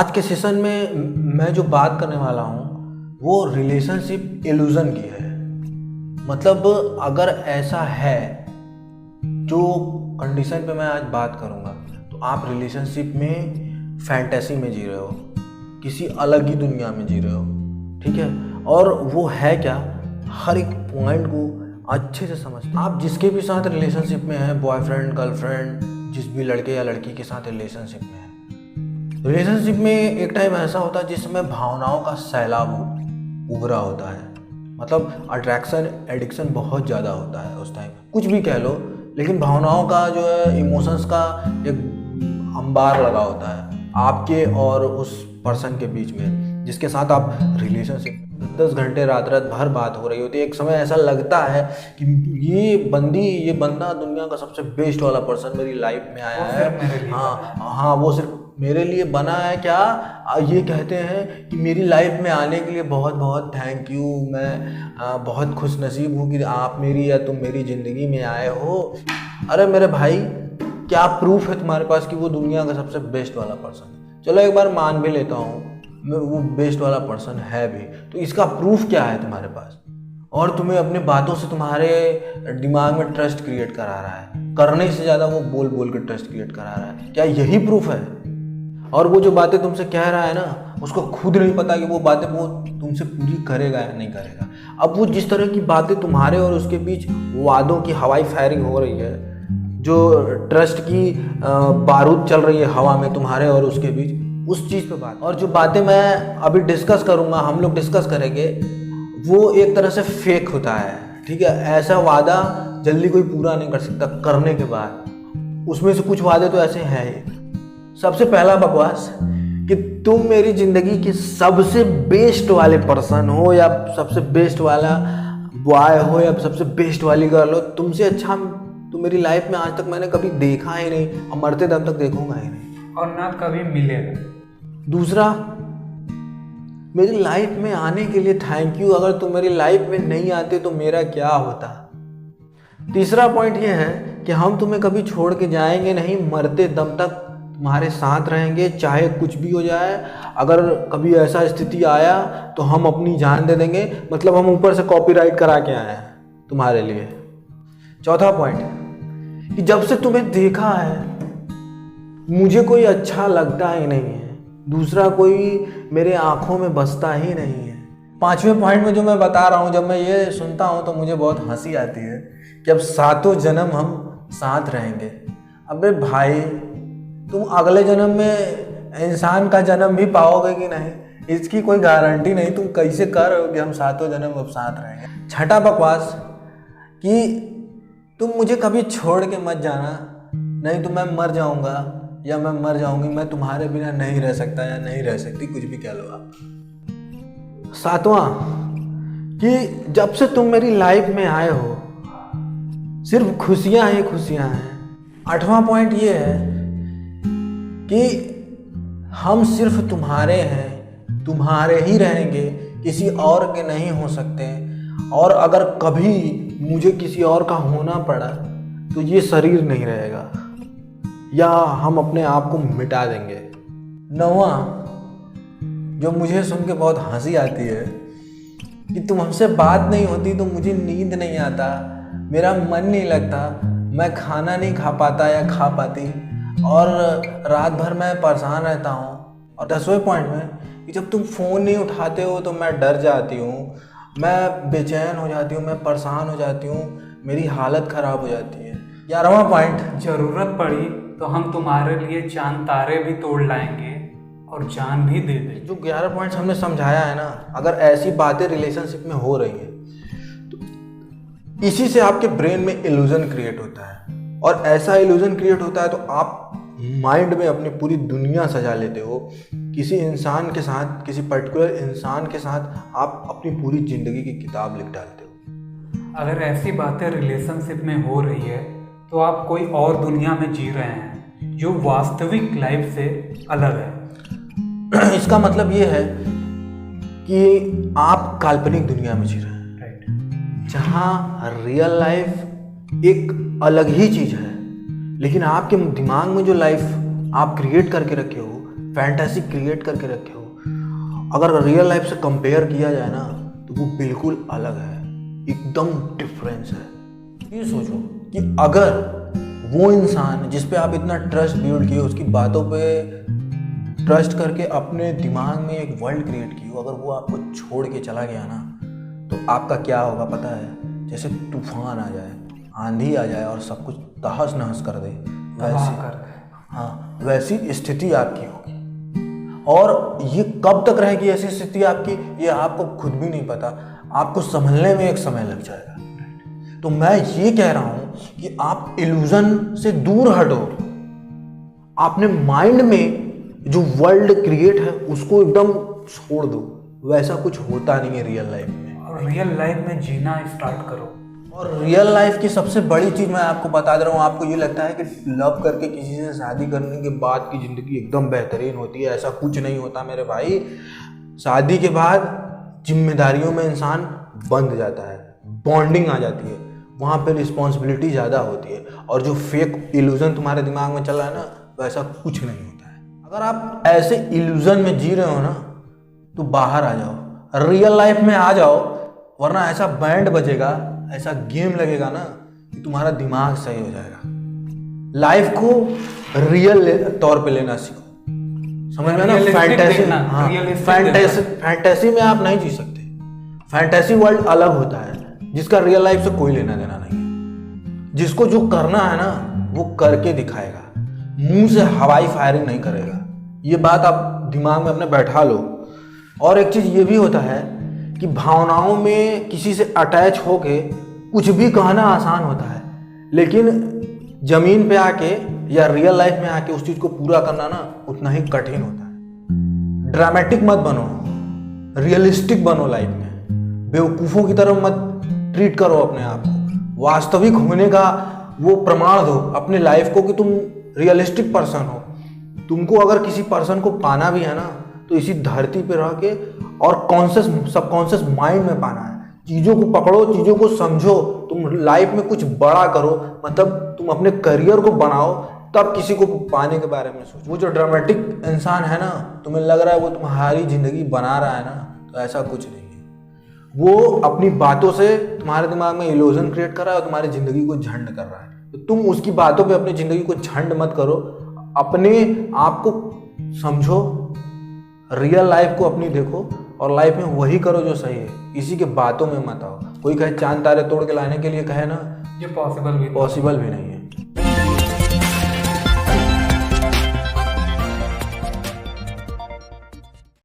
आज के सेशन में मैं जो बात करने वाला हूँ वो रिलेशनशिप इल्यूज़न की है। मतलब अगर ऐसा है जो कंडीशन पे मैं आज बात करूँगा तो आप रिलेशनशिप में फैंटेसी में जी रहे हो, किसी अलग ही दुनिया में जी रहे हो, ठीक है। और वो है क्या, हर एक पॉइंट को अच्छे से समझ। आप जिसके भी साथ रिलेशनशिप में हैं, बॉयफ्रेंड गर्लफ्रेंड, जिस भी लड़के या लड़की के साथ रिलेशनशिप में है, रिलेशनशिप में एक टाइम ऐसा होता है जिसमें भावनाओं का सैलाब उभरा होता है। मतलब अट्रैक्शन एडिक्शन बहुत ज़्यादा होता है उस टाइम, कुछ भी कह लो, लेकिन भावनाओं का जो है, इमोशंस का एक अंबार लगा होता है आपके और उस पर्सन के बीच में जिसके साथ आप रिलेशनशिप 10 घंटे रात भर बात हो रही होती है। एक समय ऐसा लगता है कि ये बंदा दुनिया का सबसे बेस्ट वाला पर्सन मेरी लाइफ में आया है। हाँ, वो सिर्फ मेरे लिए बना है। क्या ये कहते हैं कि मेरी लाइफ में आने के लिए बहुत बहुत थैंक यू, मैं बहुत खुश नसीब हूँ कि आप मेरी या तुम मेरी ज़िंदगी में आए हो। अरे मेरे भाई, क्या प्रूफ है तुम्हारे पास कि वो दुनिया का सबसे बेस्ट वाला पर्सन है? चलो एक बार मान भी लेता हूँ वो बेस्ट वाला पर्सन है भी, तो इसका प्रूफ क्या है तुम्हारे पास? और तुम्हें अपनी बातों से तुम्हारे दिमाग में ट्रस्ट क्रिएट करा रहा है, करने से ज़्यादा वो बोल बोल के ट्रस्ट क्रिएट करा रहा है। क्या यही प्रूफ है? और वो जो बातें तुमसे कह रहा है ना, उसको खुद नहीं पता कि वो बातें वो तुमसे पूरी करेगा या नहीं करेगा। अब वो जिस तरह की बातें तुम्हारे और उसके बीच वादों की हवाई फायरिंग हो रही है, जो ट्रस्ट की बारूद चल रही है हवा में तुम्हारे और उसके बीच, उस चीज़ पे बात। और जो बातें मैं अभी डिस्कस करूँगा, हम लोग डिस्कस करेंगे, वो एक तरह से फेक होता है, ठीक है। ऐसा वादा जल्दी कोई पूरा नहीं कर सकता करने के बाद। उसमें से कुछ वादे तो ऐसे हैं ही। सबसे पहला बकवास कि तुम मेरी ज़िंदगी के सबसे बेस्ट वाले पर्सन हो, या सबसे बेस्ट वाला बॉय हो, या सबसे बेस्ट वाली गर्ल हो। तुमसे अच्छा तो मेरी लाइफ में आज तक मैंने कभी देखा ही नहीं, और मरते दम तक देखूंगा ही नहीं, और ना कभी मिलेगा। दूसरा, मेरी लाइफ में आने के लिए थैंक यू, अगर तुम मेरी लाइफ में नहीं आते तो मेरा क्या होता। तीसरा पॉइंट ये है कि हम तुम्हें कभी छोड़ के जाएंगे नहीं, मरते दम तक तुम्हारे साथ रहेंगे, चाहे कुछ भी हो जाए। अगर कभी ऐसा स्थिति आया तो हम अपनी जान दे देंगे। मतलब हम ऊपर से कॉपीराइट करा के आए हैं तुम्हारे लिए। चौथा पॉइंट कि जब से तुम्हें देखा है मुझे कोई अच्छा लगता ही नहीं है, दूसरा कोई मेरे आंखों में बसता ही नहीं है। पांचवें पॉइंट में जो मैं बता रहा हूँ, जब मैं ये सुनता हूँ तो मुझे बहुत हंसी आती है कि अब 7 जन्म हम साथ रहेंगे। अबे भाई, तुम अगले जन्म में इंसान का जन्म भी पाओगे कि नहीं, इसकी कोई गारंटी नहीं। तुम कैसे कर रहे हो कि हम 7 जन्म अब साथ रहेंगे। छठा बकवास कि तुम मुझे कभी छोड़ के मत जाना, नहीं तो मैं मर जाऊंगा या मैं मर जाऊंगी, मैं तुम्हारे बिना नहीं रह सकता या नहीं रह सकती, कुछ भी कह लो आप। सातवां कि जब से तुम मेरी लाइफ में आए हो सिर्फ खुशियां ही खुशियां हैं। आठवां पॉइंट ये है कि हम सिर्फ तुम्हारे हैं, तुम्हारे ही रहेंगे, किसी और के नहीं हो सकते। और अगर कभी मुझे किसी और का होना पड़ा तो ये शरीर नहीं रहेगा, या हम अपने आप को मिटा देंगे। 9वां, जो मुझे सुन के बहुत हंसी आती है कि तुम हमसे बात नहीं होती तो मुझे नींद नहीं आता, मेरा मन नहीं लगता, मैं खाना नहीं खा पाता या खा पाती, और रात भर मैं परेशान रहता हूँ। और 10वें पॉइंट में कि जब तुम फ़ोन नहीं उठाते हो तो मैं डर जाती हूँ, मैं बेचैन हो जाती हूँ, मैं परेशान हो जाती हूँ, मेरी हालत ख़राब हो जाती है। 11वां पॉइंट, ज़रूरत पड़ी तो हम तुम्हारे लिए चांद तारे भी तोड़ लाएंगे और जान भी दे देंगे। जो 11 पॉइंट्स हमने समझाया है ना, अगर ऐसी बातें रिलेशनशिप में हो रही हैं तो इसी से आपके ब्रेन में इल्यूजन क्रिएट होता है, और ऐसा इल्यूजन क्रिएट होता है तो आप माइंड में अपनी पूरी दुनिया सजा लेते हो। किसी इंसान के साथ, किसी पर्टिकुलर इंसान के साथ आप अपनी पूरी ज़िंदगी की किताब लिख डालते हो। अगर ऐसी बातें रिलेशनशिप में हो रही है तो आप कोई और दुनिया में जी रहे हैं जो वास्तविक लाइफ से अलग है। इसका मतलब ये है कि आप काल्पनिक दुनिया में जी रहे हैं, राइट, जहाँ रियल लाइफ एक अलग ही चीज़ है, लेकिन आपके दिमाग में जो लाइफ आप क्रिएट करके रखे हो फैंटेसी क्रिएट करके रखे हो, अगर रियल लाइफ से कंपेयर किया जाए ना तो वो बिल्कुल अलग है, एकदम डिफरेंस है। ये सोचो कि अगर वो इंसान जिस पे आप इतना ट्रस्ट बिल्ड किए, उसकी बातों पे ट्रस्ट करके अपने दिमाग में एक वर्ल्ड क्रिएट की हो, अगर वो आपको छोड़ के चला गया ना तो आपका क्या होगा पता है? जैसे तूफान आ जाए, आंधी आ जाए और सब कुछ तहस नहस कर दे, वैसी स्थिति आपकी होगी। और ये कब तक रहेगी ऐसी स्थिति आपकी, ये आपको खुद भी नहीं पता, आपको संभलने में एक समय लग जाएगा। तो मैं ये कह रहा हूं कि आप इल्यूजन से दूर हटो, अपने माइंड में जो वर्ल्ड क्रिएट है उसको एकदम छोड़ दो। वैसा कुछ होता नहीं है रियल लाइफ में, और रियल लाइफ में जीना स्टार्ट करो। और रियल लाइफ की सबसे बड़ी चीज़ मैं आपको बता दे रहा हूँ, आपको ये लगता है कि लव करके किसी से शादी करने के बाद की ज़िंदगी एकदम बेहतरीन होती है, ऐसा कुछ नहीं होता मेरे भाई। शादी के बाद जिम्मेदारियों में इंसान बंध जाता है, बॉन्डिंग आ जाती है, वहाँ पे रिस्पॉन्सिबिलिटी ज़्यादा होती है, और जो फेक इल्यूज़न तुम्हारे दिमाग में चल रहा है ना वैसा कुछ नहीं होता है। अगर आप ऐसे इल्यूज़न में जी रहे हो ना तो बाहर आ जाओ, रियल लाइफ में आ जाओ, वरना ऐसा बैंड बजेगा, ऐसा गेम लगेगा ना कि तुम्हारा दिमाग सही हो जाएगा। लाइफ को रियल तौर पे लेना सीखो, समझ में ना? फैंटेसी में आप नहीं जी सकते। फैंटेसी वर्ल्ड अलग होता है जिसका रियल लाइफ से कोई लेना देना नहीं है। जिसको जो करना है ना वो करके दिखाएगा, मुंह से हवाई फायरिंग नहीं करेगा। ये बात आप दिमाग में अपने बैठा लो। और एक चीज ये भी होता है कि भावनाओं में किसी से अटैच होके कुछ भी कहना आसान होता है, लेकिन जमीन पे आके या रियल लाइफ में आके उस चीज को पूरा करना ना उतना ही कठिन होता है। ड्रामेटिक मत बनो, रियलिस्टिक बनो लाइफ में। बेवकूफों की तरह मत ट्रीट करो अपने आप को। वास्तविक होने का वो प्रमाण दो अपने लाइफ को कि तुम रियलिस्टिक पर्सन हो। तुमको अगर किसी पर्सन को पाना भी है ना तो इसी धरती पे रह के और कॉन्शियस सबकॉन्शियस माइंड में पाना है। चीज़ों को पकड़ो, चीज़ों को समझो, तुम लाइफ में कुछ बड़ा करो, मतलब तुम अपने करियर को बनाओ, तब किसी को पाने के बारे में सोचो। वो जो ड्रामेटिक इंसान है ना, तुम्हें लग रहा है वो तुम्हारी ज़िंदगी बना रहा है ना, तो ऐसा कुछ नहीं है। वो अपनी बातों से तुम्हारे दिमाग में इल्यूजन क्रिएट कर रहा है और तुम्हारी ज़िंदगी को झंड कर रहा है। तो तुम उसकी बातों पे अपनी ज़िंदगी को झंड मत करो, अपने आप को समझो, रियल लाइफ को अपनी देखो और लाइफ में वही करो जो सही है। किसी के बातों में मत आओ। कोई कहे चांद तारे तोड़ के लाने के लिए कहे ना, ये पॉसिबल भी नहीं है।